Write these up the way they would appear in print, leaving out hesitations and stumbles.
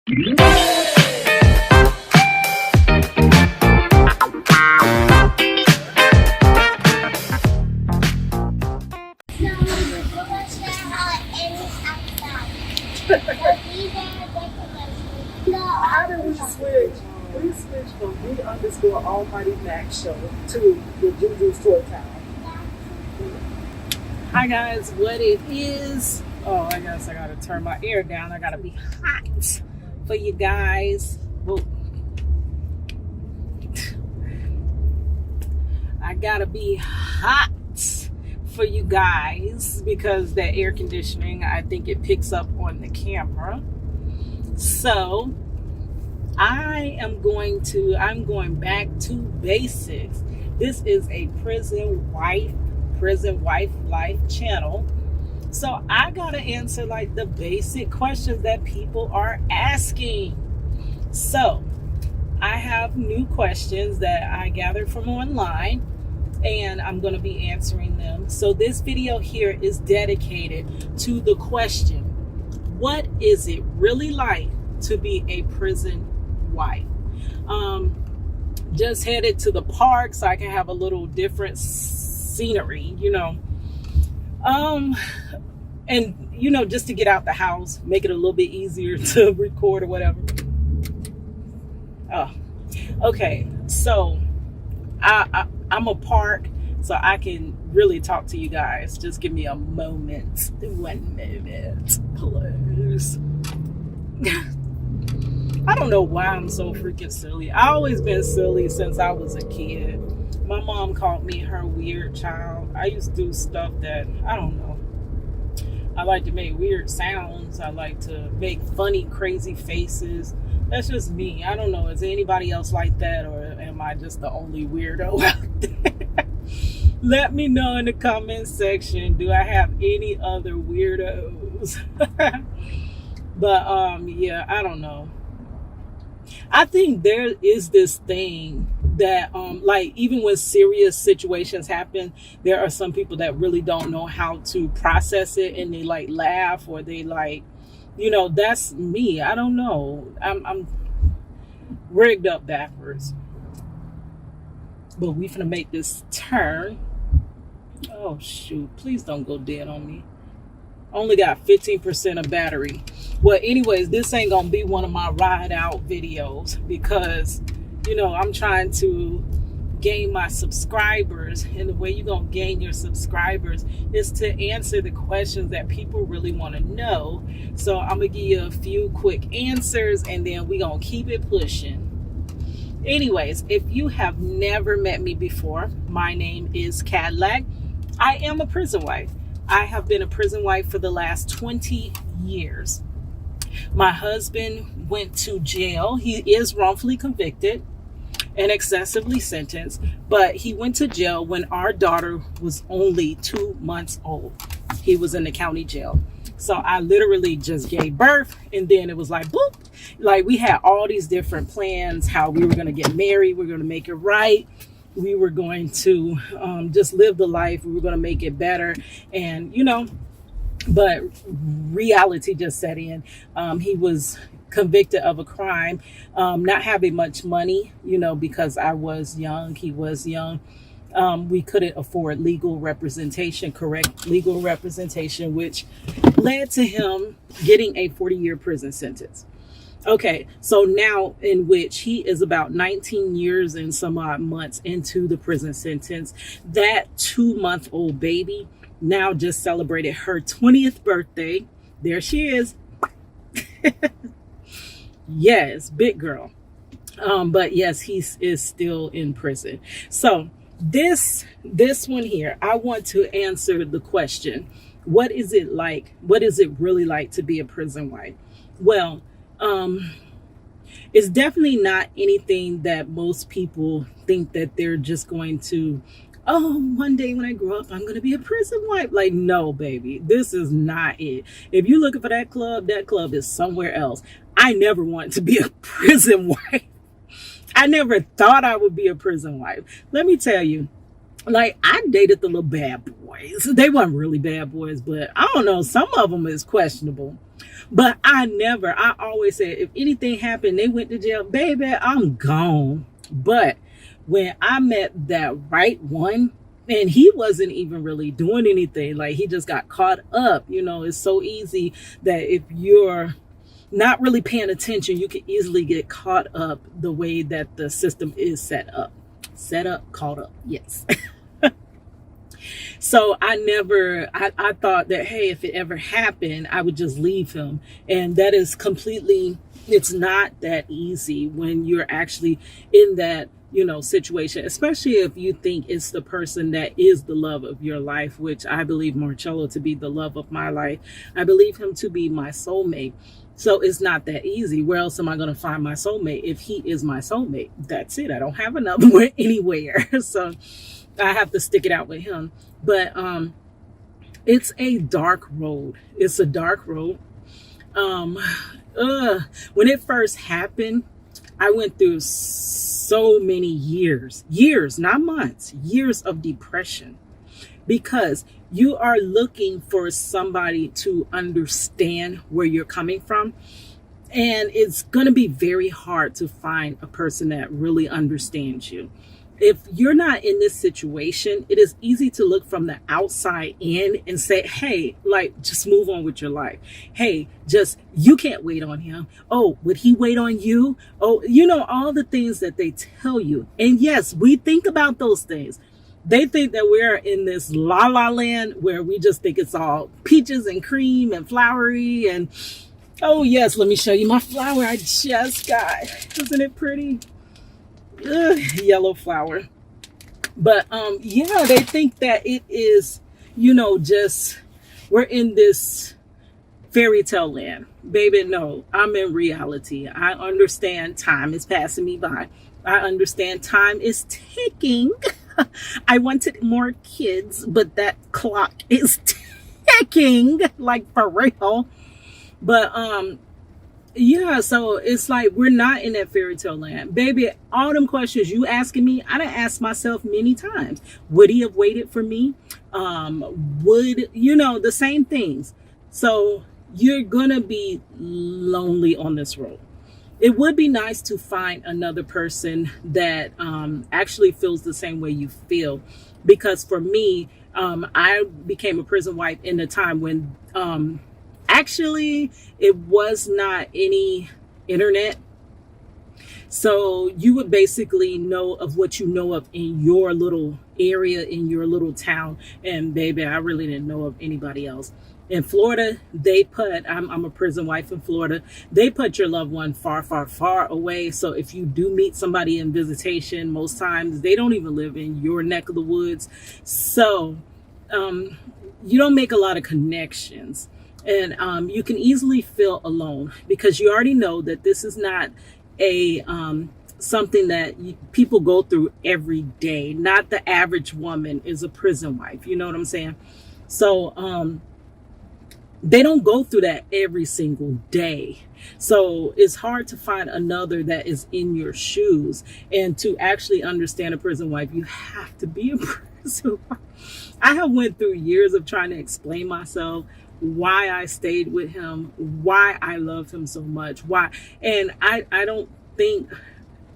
How did we switch? We switched from _Almighty Max show to the Juju Story Time. Hi guys, what it is? Oh, I guess I gotta turn my air down. I gotta be hot for you guys. Whoa. I gotta be hot for you guys because that air conditioning, I think it picks up on the camera. So I'm going back to basics. This is a prison wife life channel. So I gotta answer like the basic questions that people are asking. So I have new questions that I gathered from online and I'm going to be answering them. So this video here is dedicated to the question, what is it really like to be a prison wife? Just headed to the park so I can have a little different scenery, and just to get out the house, make it a little bit easier to record or whatever. Oh, okay. So I'm a park, so I can really talk to you guys. Just give me a moment. 1 minute, please. I don't know why I'm so freaking silly. I always been silly since I was a kid. My mom called me her weird child. I used to do stuff that, I don't know. I like to make weird sounds. I like to make funny, crazy faces. That's just me. I don't know. Is anybody else like that, or am I just the only weirdo out there? Let me know in the comment section. Do I have any other weirdos? But yeah, I don't know. I think there is this thing that like even when serious situations happen, there are some people that really don't know how to process it, and they like laugh, or they like, that's me. I don't know. I'm rigged up backwards. But we finna make this turn. Oh shoot, please don't go dead on me. Only got 15% of battery. Well, anyways, this ain't gonna be one of my ride out videos because, I'm trying to gain my subscribers, and the way you're gonna gain your subscribers is to answer the questions that people really want to know. So I'm gonna give you a few quick answers, and then we gonna keep it pushing. Anyways, if you have never met me before, my name is Cadillac. I am a prison wife. I have been a prison wife for the last 20 years. My husband went to jail. He is wrongfully convicted and excessively sentenced, but he went to jail when our daughter was only 2 months old. He was in the county jail. So I literally just gave birth, and then it was like, boop. Like, we had all these different plans, how we were going to get married. We were going to make it right. We were going to just live the life. We were going to make it better. And, but reality just set in. He was convicted of a crime, not having much money, because I was young. He was young. We couldn't afford legal representation, correct legal representation, which led to him getting a 40-year prison sentence. Okay, so now in which he is about 19 years and some odd months into the prison sentence, that 2-month-old baby now just celebrated her 20th birthday. There she is. Yes, big girl. But yes, he is still in prison. So this one here, I want to answer the question, what is it like? What is it really like to be a prison wife? Well, it's definitely not anything that most people think that they're just going to, oh, one day when I grow up, I'm going to be a prison wife. Like, no, baby, this is not it. If you're looking for that club is somewhere else. I never wanted to be a prison wife. I never thought I would be a prison wife. Let me tell you, Like, I dated the little bad boys. They weren't really bad boys, but I don't know, some of them is questionable. But I always said, if anything happened, they went to jail, baby, I'm gone. But when I met that right one, and he wasn't even really doing anything, like, he just got caught up. It's so easy that if you're not really paying attention, you can easily get caught up the way that the system is set up. Set up, caught up, yes. So I thought that, hey, if it ever happened, I would just leave him. And that is completely, it's not that easy when you're actually in that, situation, especially if you think it's the person that is the love of your life, which I believe Marcello to be the love of my life. I believe him to be my soulmate. So it's not that easy. Where else am I going to find my soulmate if he is my soulmate? That's it. I don't have another one anywhere. So I have to stick it out with him. But it's a dark road. It's a dark road. When it first happened, I went through so many years, not months, years of depression, because you are looking for somebody to understand where you're coming from. And it's going to be very hard to find a person that really understands you. If you're not in this situation, it is easy to look from the outside in and say, hey, like, just move on with your life. Hey, you can't wait on him. Oh, would he wait on you? Oh, all the things that they tell you. And yes, we think about those things. They think that we're in this la la land where we just think it's all peaches and cream and flowery. And oh yes, let me show you my flower I just got. Isn't it pretty? Yellow flower. But yeah, they think that it is, just we're in this fairy tale land. Baby, no, I'm in reality. I understand time is passing me by. I understand time is ticking. I wanted more kids, but that clock is ticking, like, for real. But yeah, so it's like we're not in that fairy tale land. Baby, all them questions you asking me, I done asked myself many times. Would he have waited for me? The same things. So you're gonna be lonely on this road. It would be nice to find another person that actually feels the same way you feel. Because for me, I became a prison wife in a time when actually it was not any internet. So you would basically know of what you know of in your little area, in your little town. And baby, I really didn't know of anybody else. In Florida, I'm a prison wife in Florida. They put your loved one far, far, far away. So if you do meet somebody in visitation, most times they don't even live in your neck of the woods. So you don't make a lot of connections. And you can easily feel alone because you already know that this is not a something that people go through every day. Not the average woman is a prison wife. You know what I'm saying? So they don't go through that every single day. So it's hard to find another that is in your shoes. And to actually understand a prison wife, you have to be a prison wife. I have went through years of trying to explain myself, why I stayed with him, why I love him so much, why. And I don't think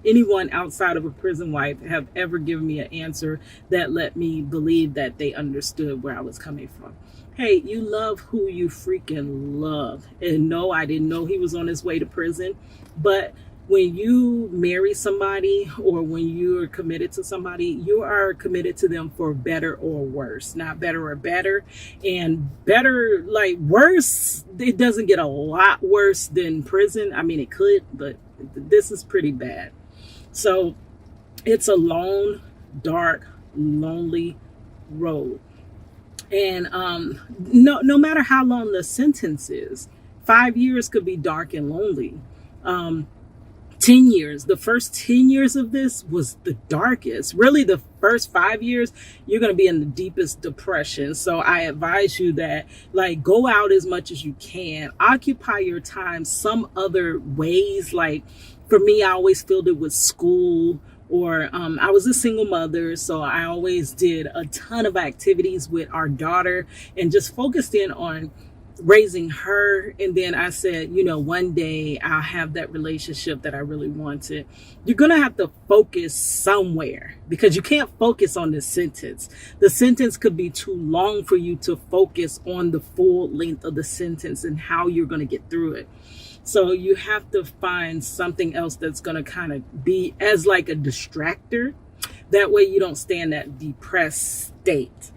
anyone outside of a prison wife have ever given me an answer that let me believe that they understood where I was coming from. Hey, you love who you freaking love. And no, I didn't know he was on his way to prison. But when you marry somebody or when you're committed to somebody, you are committed to them for better or worse, not better or better. And better, like worse, it doesn't get a lot worse than prison. I mean, it could, but this is pretty bad. So it's a lone, dark, lonely road. And no matter how long the sentence is, 5 years could be dark and lonely. 10 years, the first 10 years of this was the darkest. Really, the first 5 years, you're going to be in the deepest depression. So I advise you that, like, go out as much as you can. Occupy your time some other ways. Like, for me, I always filled it with school Or I was a single mother, so I always did a ton of activities with our daughter and just focused in on raising her. And then I said, one day I'll have that relationship that I really wanted. You're going to have to focus somewhere, because you can't focus on the sentence. The sentence could be too long for you to focus on the full length of the sentence and how you're going to get through it. So you have to find something else that's going to kind of be as like a distractor. That way you don't stay in that depressed state.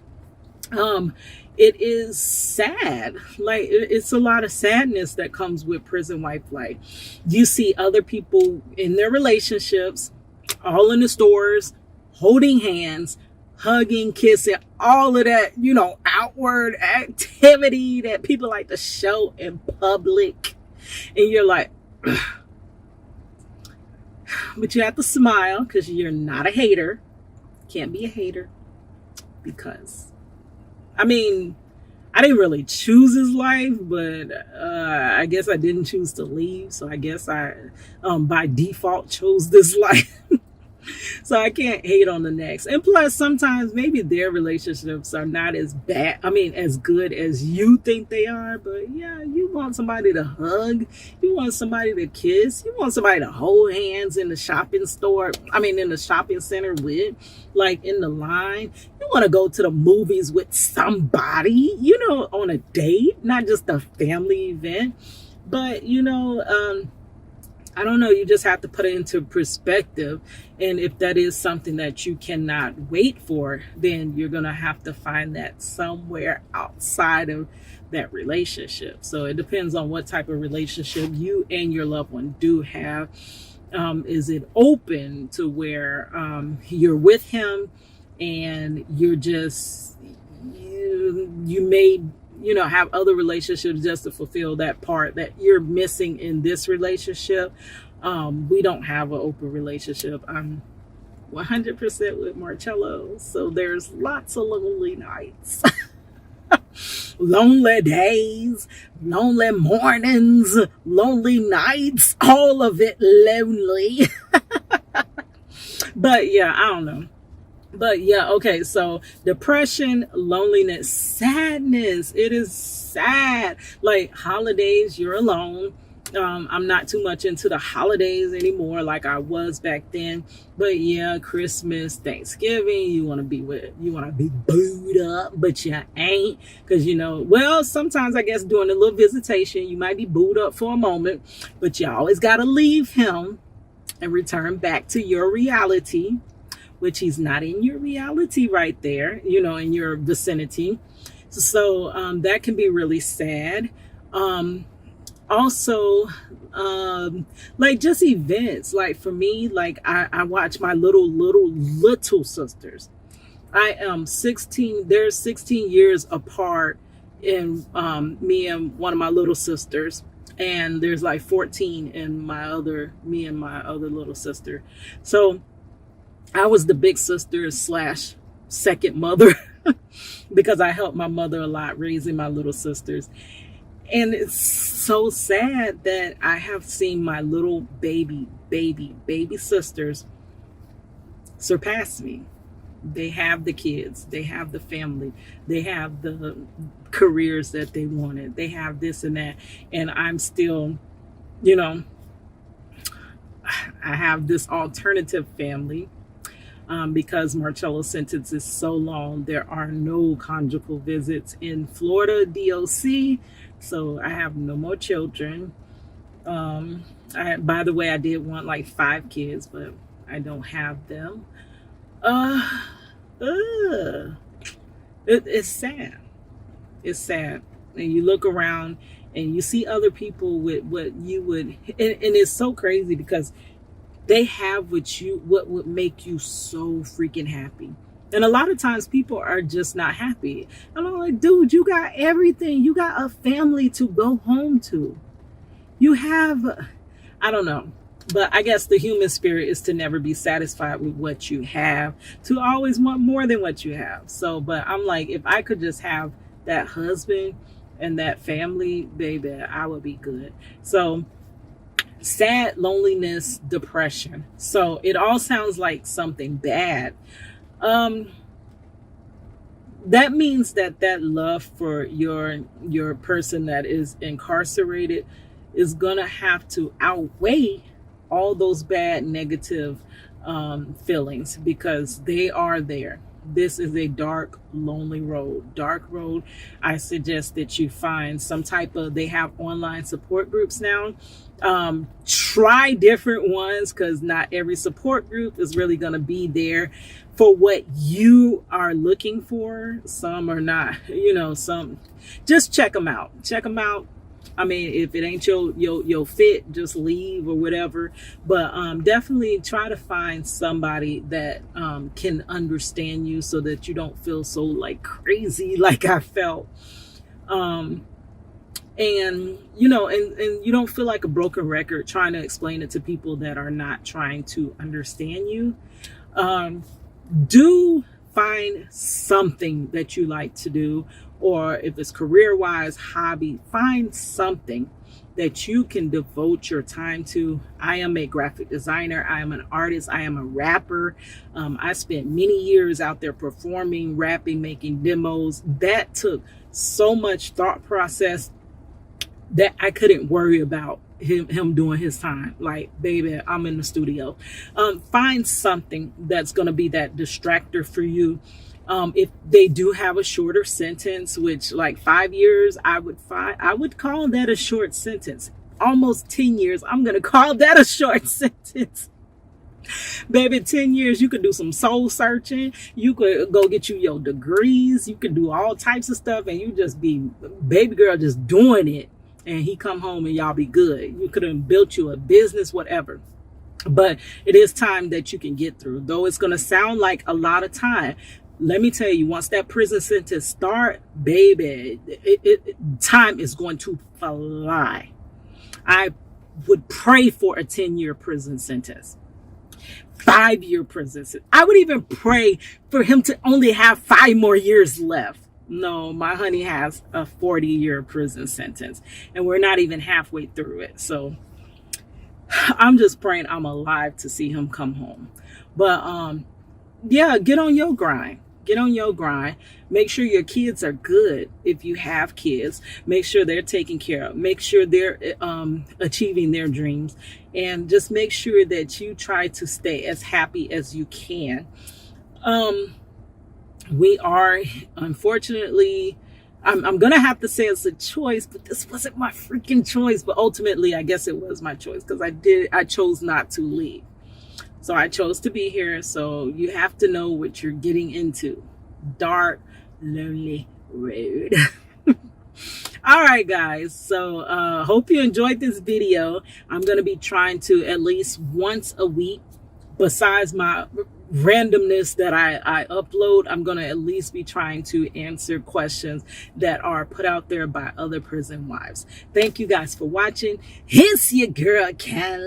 It is sad. Like, it's a lot of sadness that comes with prison wife life. You see other people in their relationships, all in the stores, holding hands, hugging, kissing, all of that, outward activity that people like to show in public. And you're like, but you have to smile because you're not a hater. Can't be a hater, because, I mean, I didn't really choose his life, but I guess I didn't choose to leave. So I guess I, by default, chose this life. So I can't hate on the next. And plus, sometimes maybe their relationships are not as bad, as good as you think they are. But yeah, you want somebody to hug. You want somebody to kiss. You want somebody to hold hands in the shopping store. In the shopping center with, like, in the line. You want to go to the movies with somebody, on a date, not just a family event. But, I don't know, you just have to put it into perspective. And if that is something that you cannot wait for, then you're going to have to find that somewhere outside of that relationship. So it depends on what type of relationship you and your loved one do have. Is it open to where you're with him and you're just, you may have other relationships just to fulfill that part that you're missing in this relationship. We don't have an open relationship. I'm 100% with Marcello, so there's lots of lonely nights. Lonely days, lonely mornings, lonely nights, all of it lonely. But yeah, I don't know. But yeah, okay, so depression, loneliness, sadness. It is sad. Like, holidays, you're alone. I'm not too much into the holidays anymore like I was back then. But yeah, Christmas, Thanksgiving, you want to be booed up, but you ain't. Because, sometimes I guess during a little visitation, you might be booed up for a moment, but you always got to leave him and return back to your reality, which he's not in your reality right there, in your vicinity. So that can be really sad. Also, like, just events. Like, for me, like, I watch my little sisters. I am 16. They're 16 years apart in me and one of my little sisters. And there's like 14 in me and my other little sister. So I was the big sister / second mother because I helped my mother a lot raising my little sisters. And it's so sad that I have seen my little baby sisters surpass me. They have the kids, they have the family, they have the careers that they wanted, they have this and that. And I'm still, I have this alternative family. Because Marcello's sentence is so long, there are no conjugal visits in Florida, DOC. So I have no more children. By the way, I did want like 5 kids, but I don't have them. It's sad. It's sad. And you look around and you see other people with what you would, and it's so crazy because they have what would make you so freaking happy. And a lot of times people are just not happy. And I'm like, dude, you got everything. You got a family to go home to. You have, I don't know. But I guess the human spirit is to never be satisfied with what you have, to always want more than what you have. So, but I'm like, if I could just have that husband and that family, baby, I would be good. So sad, loneliness, depression. So it all sounds like something bad. Um, that means that love for your person that is incarcerated is gonna have to outweigh all those bad negative feelings, because they are there. This is a dark, lonely road. Dark road. I suggest that you find some type of, they have online support groups now. Try different ones, because not every support group is really going to be there for what you are looking for. Some are not, some, just check them out. Check them out. I mean, if it ain't your fit, just leave or whatever. But definitely try to find somebody that can understand you, so that you don't feel so like crazy like I felt. And you don't feel like a broken record trying to explain it to people that are not trying to understand you. Do find something that you like to do, or if it's career-wise, hobby, find something that you can devote your time to. I am a graphic designer. I am an artist. I am a rapper. I spent many years out there performing, rapping, making demos. That took so much thought process that I couldn't worry about him doing his time. Like, baby, I'm in the studio. Find something that's going to be that distractor for you. If they do have a shorter sentence, which like 5 years, I would call that a short sentence. Almost 10 years, I'm going to call that a short sentence. Baby, 10 years, you could do some soul searching. You could go get you your degrees. You could do all types of stuff, and you just be baby girl just doing it. And he come home and y'all be good. You could have built you a business, whatever. But it is time that you can get through. Though it's going to sound like a lot of time, let me tell you, once that prison sentence start, baby, time is going to fly. I would pray for a 10-year prison sentence. 5-year prison sentence. I would even pray for him to only have 5 more years left. No, my honey has a 40-year prison sentence, and we're not even halfway through it. So I'm just praying I'm alive to see him come home. But yeah, get on your grind. Get on your grind. Make sure your kids are good. If you have kids, make sure they're taken care of. Make sure they're achieving their dreams, and just make sure that you try to stay as happy as you can. We are, unfortunately, I'm going to have to say it's a choice, but this wasn't my freaking choice. But ultimately, I guess it was my choice, because I chose not to leave. So I chose to be here. So you have to know what you're getting into. Dark, lonely road. All right, guys. So hope you enjoyed this video. I'm going to be trying to at least once a week, besides my randomness that I upload, I'm going to at least be trying to answer questions that are put out there by other prison wives. Thank you guys for watching. It's your girl, Cant.